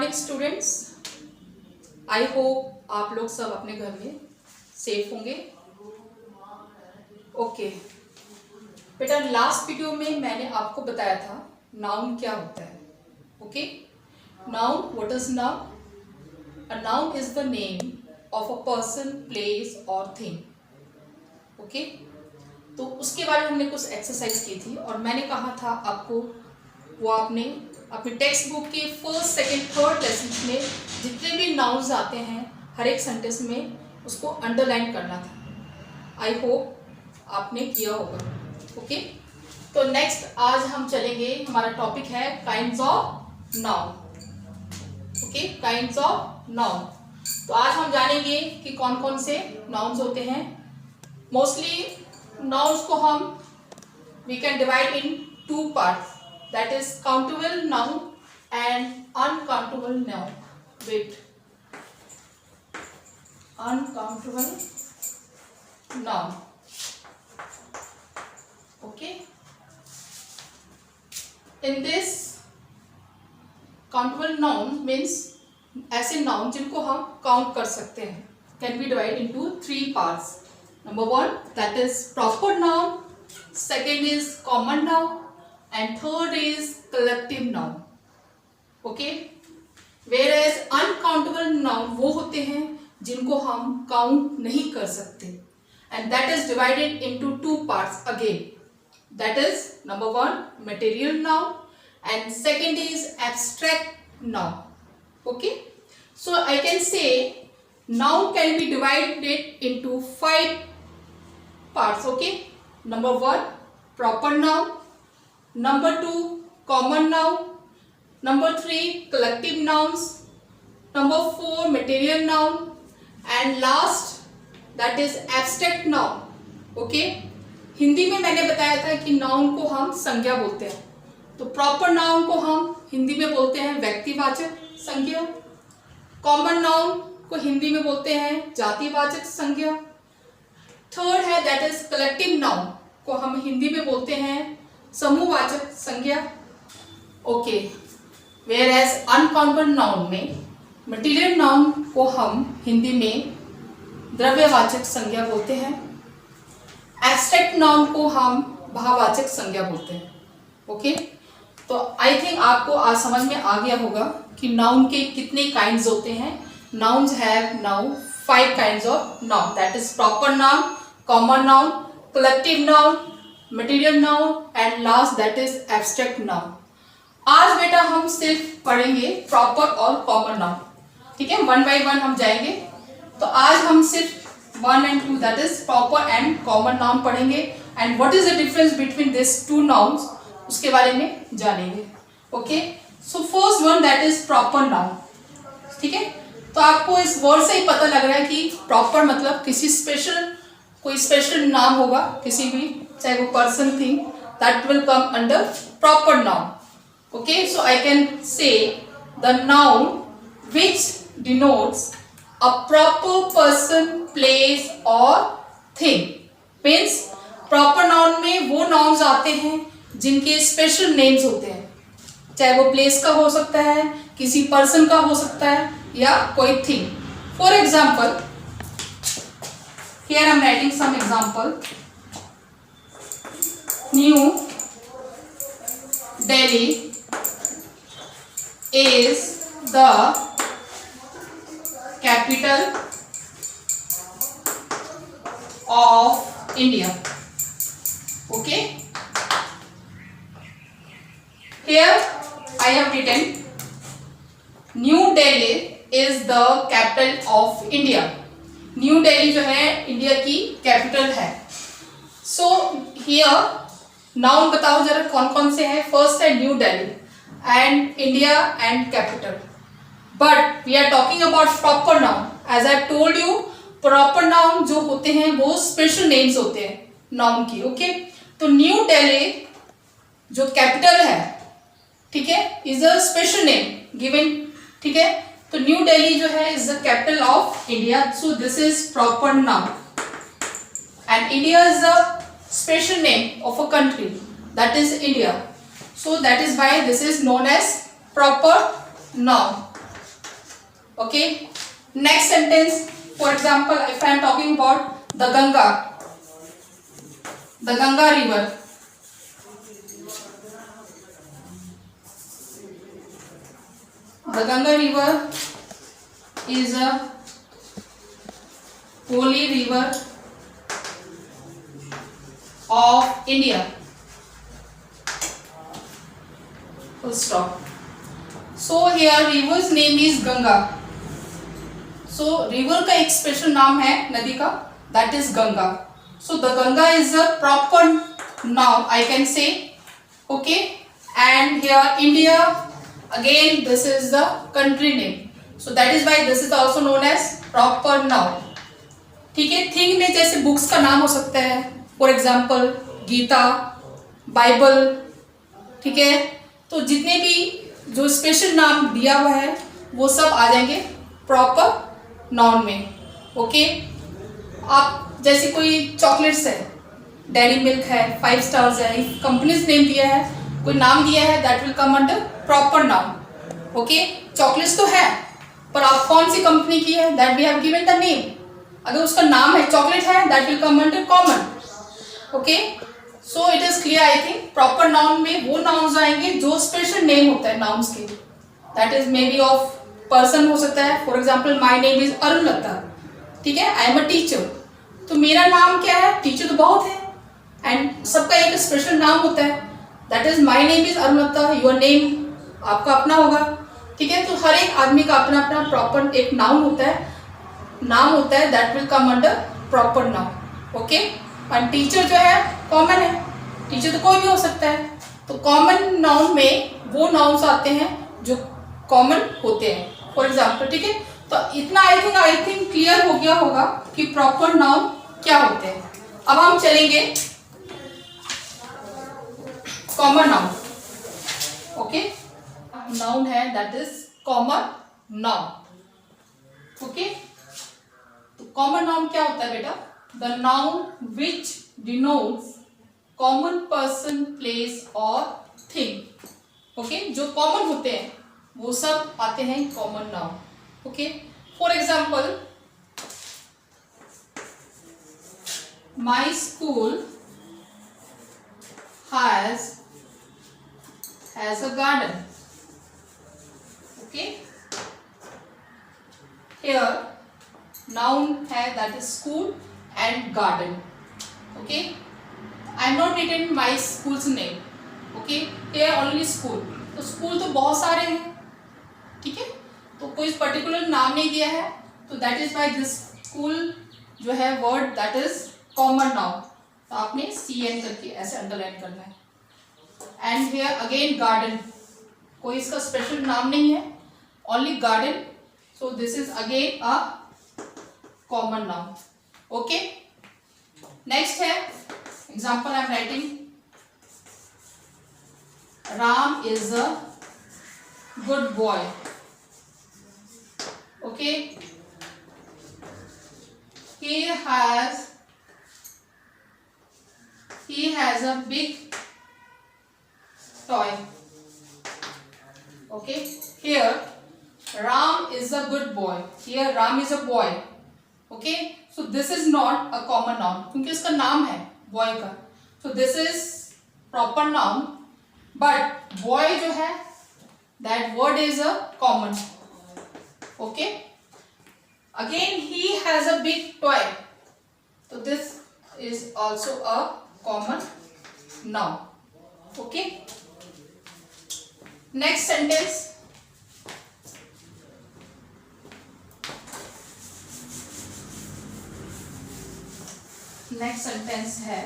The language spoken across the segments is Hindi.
Morning students. आई होप आप लोग सब अपने घर में सेफ होंगे। ओके बेटा, लास्ट वीडियो में मैंने आपको बताया था नाउन क्या होता है। Okay, noun, what is noun? A noun is the name of a person, place और थिंग। ओके, तो उसके बारे में हमने कुछ एक्सरसाइज की थी और मैंने कहा था आपको वो आपने अपने टेक्स्ट बुक के फर्स्ट, सेकंड, थर्ड लेसन में जितने भी नाउन्स आते हैं हर एक सेंटेंस में उसको अंडरलाइन करना था। आई होप आपने किया होगा। ओके, तो नेक्स्ट आज हम चलेंगे, हमारा टॉपिक है kinds of noun. Okay, kinds of noun. तो आज हम जानेंगे कि कौन कौन से नाउन्स होते हैं। मोस्टली नाउन्स को हम we can divide in two parts, that is countable noun and uncountable noun. Wait, uncountable noun. Okay, in this countable noun means ऐसे नाउन जिनको हम काउंट कर सकते हैं, can be divided into three parts. Number one, that is proper noun. Second is common noun. And third is collective noun. Okay, whereas uncountable noun वो होते हैं जिनको हम काउंट नहीं कर सकते, and that is divided into two parts again. That is number one material noun and second is abstract noun. Okay, so I can say noun can be divided into five parts. Okay, number one proper noun, number two common noun, number three collective nouns, number four material noun and last that is abstract noun. Okay, Hindi में मैंने बताया था कि नाउन को हम संज्ञा बोलते हैं, तो प्रॉपर नाउन को हम हिंदी में बोलते हैं व्यक्तिवाचक संज्ञा, कॉमन नाउन को हिंदी में बोलते हैं जातिवाचक संज्ञा, थर्ड है दैट इज कलेक्टिव नाउन को हम हिंदी में बोलते हैं समूहवाचक संज्ञा। Okay, whereas uncountable noun में मटीरियल नाउन को हम हिंदी में द्रव्यवाचक संज्ञा बोलते हैं, एब्स्ट्रैक्ट नाउन को हम भाववाचक संज्ञा बोलते हैं। ओके, तो आई थिंक आपको आज समझ में आ गया होगा कि नाउन के कितने काइंड्स होते हैं। Nouns have now 5 kinds of noun, that is proper noun, common noun, collective noun, material noun and last that is abstract noun. आज बेटा हम सिर्फ पढ़ेंगे प्रॉपर और कॉमन नाउन, ठीक है, वन बाय वन हम जाएंगे। तो आज हम सिर्फ 1 and 2 that is proper and common noun पढ़ेंगे and what is the difference between this two nouns उसके बारे में जानेंगे। Okay, so first one that is proper noun. ठीक है, तो आपको इस वर्ड से ही पता लग रहा है कि प्रॉपर मतलब किसी स्पेशल, कोई स्पेशल नाम होगा किसी भी, चाहे वो person, thing, that will come under proper noun. Okay, so I can say the noun which denotes a proper person, place or thing. Means proper noun में वो nouns आते हैं जिनके special names होते हैं, चाहे वो place का हो सकता है, किसी person का हो सकता है या कोई thing. For example, here I am writing some example. New Delhi is the capital of India. Okay, here I have written New Delhi is the capital of India. New Delhi जो है इंडिया की कैपिटल है। So here नाउन बताओ जरा कौन कौन से हैं। फर्स्ट है New Delhi and India and capital, but we are talking about proper noun. As I told you, proper noun जो होते हैं वो स्पेशल नेम्स होते हैं नाउन की। ओके, तो न्यू दिल्ली जो कैपिटल है, ठीक है, is a special name given. ठीक है, तो न्यू दिल्ली जो है is the capital of India, so this is proper noun and India is the special name of a country, that is India, so that is why this is known as proper noun. Okay, next sentence, for example, if I am talking about the Ganga river. The Ganga river is a holy river of India. Full stop. So here river's name is Ganga. So river का एक स्पेशल नाम है नदी का, that is Ganga. So the Ganga is a proper noun, I can say. Okay, and here India, again this is the country name. So that is why this is also known as proper noun. ठीक है, थिंग में जैसे बुक्स का नाम हो सकता है, फॉर एग्जाम्पल गीता, बाइबल. ठीक है, तो जितने भी जो स्पेशल नाम दिया हुआ है वो सब आ जाएंगे प्रॉपर नाउन में. ओके, आप जैसे कोई चॉकलेट्स है, डेयरी मिल्क है, 5 स्टार्स है, कंपनीज नेम दिया है, कोई नाम दिया है, that will come under proper noun. Okay, chocolates तो है पर आप कौन सी कंपनी की है, that we have given the name. अगर उसका नाम है चॉकलेट है, that will come under common. Okay, so it is clear. I think proper noun में वो नाउन्स आएंगे जो स्पेशल नेम होता है नाउन्स के. That is may be of person हो सकता है. For example my name is Arunlata. ठीक है, आई एम अ टीचर. तो मेरा नाम क्या है, टीचर तो बहुत है एंड सबका एक स्पेशल नाम होता है. That is my name is Arunlata. Your name आपका अपना होगा. ठीक है, तो हर एक आदमी का अपना अपना प्रॉपर एक नाउन होता है, नाम होता है, that will come under proper noun. Okay, and teacher जो है कॉमन है, टीचर तो कोई भी हो सकता है. तो कॉमन नाउन में वो नाउन्स आते हैं जो कॉमन होते हैं. फॉर एग्जाम्पल, ठीक है, तो इतना आई थिंक क्लियर हो गया होगा कि प्रॉपर नाउन क्या होते हैं. अब हम चलेंगे कॉमन नाउन. ओके, नाउन है that is common noun. Okay, तो कॉमन नाउन क्या होता है बेटा, the noun which denotes common person, place और थिंग. ओके, जो कॉमन होते हैं वो सब आते हैं common noun. Okay, for example, my school has a garden. Okay, here noun है that is school and garden. Okay, I am not written my school's name. Okay, here only school. तो school तो बहुत सारे हैं. ठीक है, तो कोई पर्टिकुलर नाम नहीं दिया है, तो that is why this school जो है word that is common noun. तो आपने CN करके ऐसे अंडरलाइन करना है. एंड हियर अगेन गार्डन, कोई इसका स्पेशल नाम नहीं है, only garden. So this is again a common noun. Okay, next है example I am writing, Ram is a good boy. Okay, he has a big toy. Okay, here Ram is a good boy. Here Ram is a boy. Okay, so this is not a common noun क्योंकि इसका नाम है boy का. So this is proper noun, but boy जो है that word is a common. Okay, again he has a big toy. So this is also a common noun. Okay, next sentence, next sentence है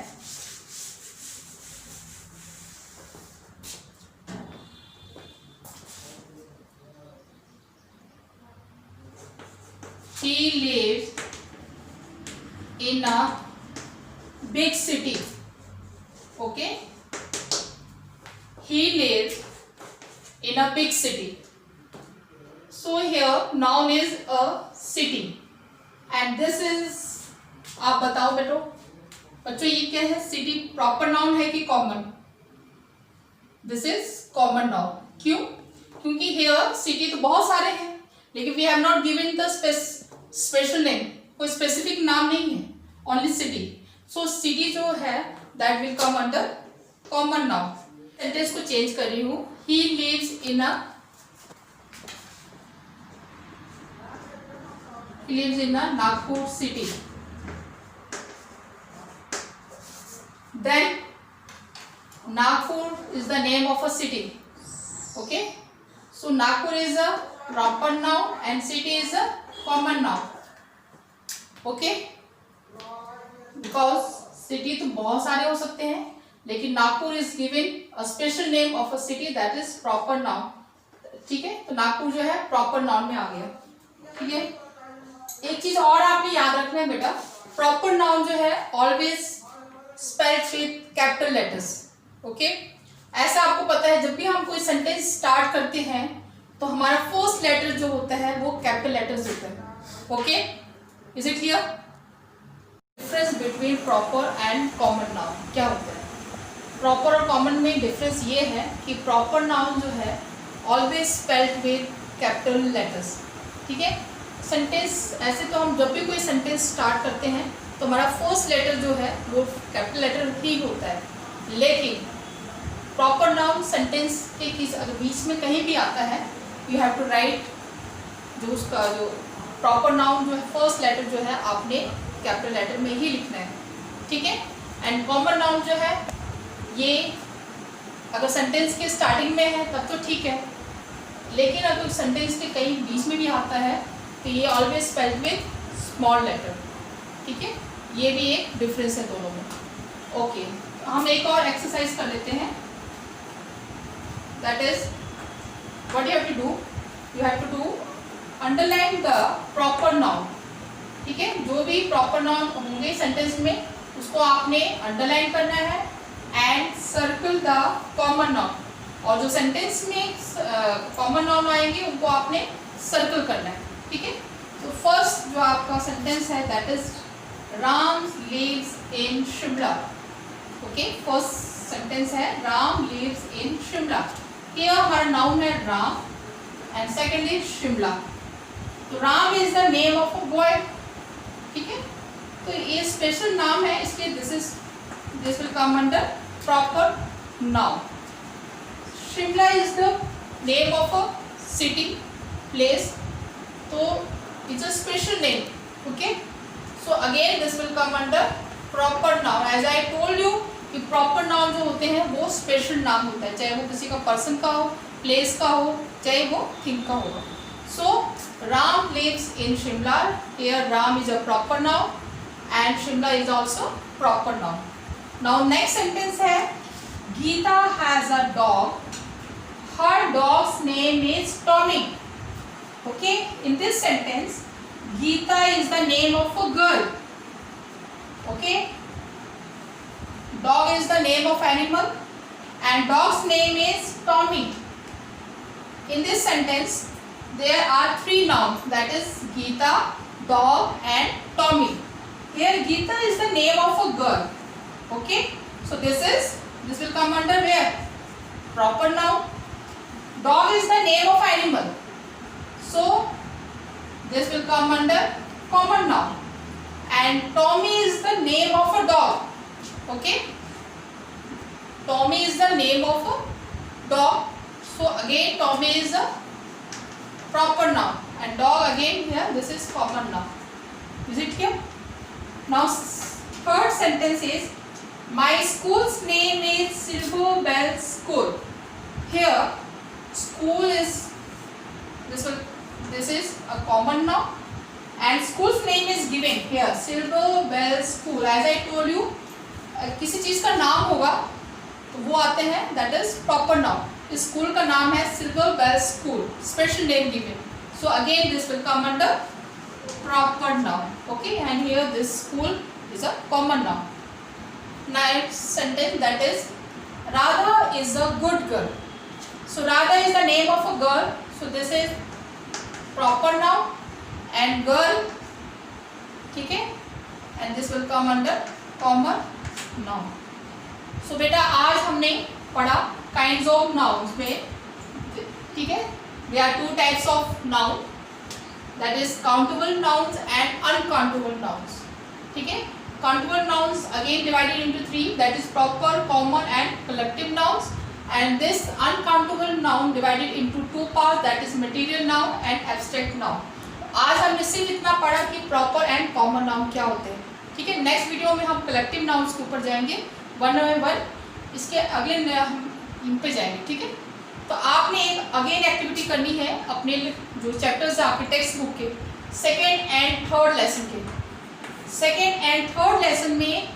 he lives in a big city. Okay, he lives in a big city. So here noun is a city and this is, आप बताओ बच्चों ये क्या है, सिटी प्रॉपर नाउन है कि common? This is common noun. क्यों? क्योंकि हियर सिटी तो बहुत सारे हैं लेकिन we have not given the special name, कोई स्पेसिफिक नाम नहीं है, ओनली सिटी। सो सिटी जो है that will come under common noun. Sentence को चेंज कर रही हूँ, he lives in a Nagpur city. Then Nagpur is the name of a city. Okay, so Nagpur is a proper noun and city is a common noun. Okay, because city तो बहुत सारे हो सकते हैं, लेकिन Nagpur is given a special name of a city that is proper noun. ठीक है, तो नागपुर जो है proper noun में आ गया। ठीक है, एक चीज और आपने याद रखना है बेटा, proper noun जो है always spelled with capital letters. Okay, ऐसा आपको पता है जब भी हम कोई सेंटेंस स्टार्ट करते हैं तो हमारा फर्स्ट लेटर जो होता है वो कैपिटल लेटर्स होता है। Okay, is it clear? Difference between proper and common noun क्या होता है? प्रॉपर और कॉमन में डिफरेंस ये है कि प्रॉपर नाउन जो है always spelled with capital letters. ठीक है, सेंटेंस ऐसे तो हम जब भी कोई सेंटेंस स्टार्ट करते हैं तो हमारा फर्स्ट लेटर जो है वो कैपिटल लेटर ही होता है, लेकिन प्रॉपर नाउन सेंटेंस के किस अगर बीच में कहीं भी आता है यू हैव टू राइट जो उसका जो प्रॉपर नाउन जो है फर्स्ट लेटर जो है आपने कैपिटल लेटर में ही लिखना है। ठीक है, एंड कॉमन नाउन जो है ये अगर सेंटेंस के स्टार्टिंग में है तब तो ठीक है, लेकिन अगर सेंटेंस के कहीं बीच में भी आता है तो ये always spelled with small letter. ठीक है, ये भी एक डिफरेंस है दोनों में। ओके, हम एक और एक्सरसाइज कर लेते हैं, that is what you have to do, you have to do underline the proper noun. ठीक है, जो भी प्रॉपर नाउन होंगे सेंटेंस में उसको आपने अंडरलाइन करना है and circle the common noun, और जो सेंटेंस में कॉमन नाउन आएंगे उनको आपने सर्कल करना है। ठीक है, तो फर्स्ट जो आपका सेंटेंस है that is Ram lives in Shimla. Okay, first sentence है राम लिव्स इन शिमला। ये हमारा नाउन है Ram and second is Shimla. तो Ram is the name of a boy. ठीक है, तो ये स्पेशल नाम है इसलिए this will come under proper noun. Shimla is the name of a city place, तो it's a special name. Okay, so again this will come under proper noun. As I told you कि प्रॉपर नाउन जो होते हैं वो स्पेशल नाम होता है, चाहे वो किसी का पर्सन का हो, प्लेस का हो, चाहे वो थिंग का होगा। So Ram lives in Shimla, here Ram is a proper noun and Shimla is also proper noun. Now next sentence है Geeta has a dog, her dog's name is Tommy. Okay, in this sentence Geeta is the name of a girl. Okay, dog is the name of animal and dog's name is Tommy. In this sentence there are three nouns, that is Geeta, dog and Tommy. Here Geeta is the name of a girl. Okay, so this will come under where? Proper noun. Dog is the name of animal, so this will come under common noun, and Tommy is the name of a dog. Okay, Tommy is the name of a dog, so again Tommy is a proper noun and dog again here this is common noun. Is it here? Now third sentence is my school's name is Silver Bell School. Here school is this is a common noun and school's name is given here Silver Bell School. As I told you किसी चीज का नाम होगा तो वो आते हैं that is proper noun. इस स्कूल का नाम है Silver Bell School, special name given, so again this will come under proper noun. Okay, and here this school is a common noun. Next sentence, that is Radha is a good girl. So Radha is the name of a girl, so this is proper noun and girl. ठीक है, and this will come under common noun. So बेटा आज हमने पढ़ा kinds of nouns में, ठीक है, there are two types of noun, that is countable nouns and uncountable nouns. ठीक है, countable nouns again divided into 3, that is proper, common and collective nouns. And this uncountable noun divided into 2 parts, that is material noun and abstract noun. आज हमने सिर्फ इतना पढ़ा कि प्रॉपर एंड कॉमन नाउन क्या होते हैं. ठीक है, नेक्स्ट वीडियो में हम कलेक्टिव नाउन्स के ऊपर जाएंगे वन बाय वन, इसके अगले हम इन पे जाएंगे. ठीक है, तो आपने एक अगेन एक्टिविटी करनी है अपने जो चैप्टर्स है आपके टेक्स्ट बुक के सेकेंड एंड थर्ड लेसन के. सेकेंड एंड थर्ड लेसन में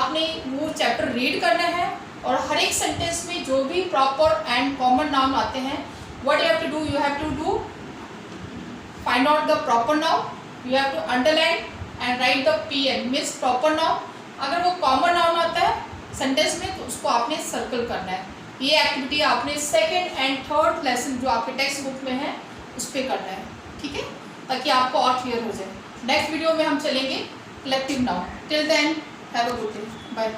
आपने वो चैप्टर रीड करना है और हर एक सेंटेंस में जो भी प्रॉपर एंड कॉमन नाउन आते हैं, what you have to do, you have to do find out the proper noun, you have to underline and write the PN means proper noun. अगर वो कॉमन नाउन आता है सेंटेंस में तो उसको आपने सर्कल करना है. ये एक्टिविटी आपने सेकेंड एंड थर्ड लेसन जो आपके टेक्स्ट बुक में है उस पर करना है. ठीक है, ताकि आपको और क्लियर हो जाए. नेक्स्ट वीडियो में हम चलेंगे collective noun. Till then have a good day, bye.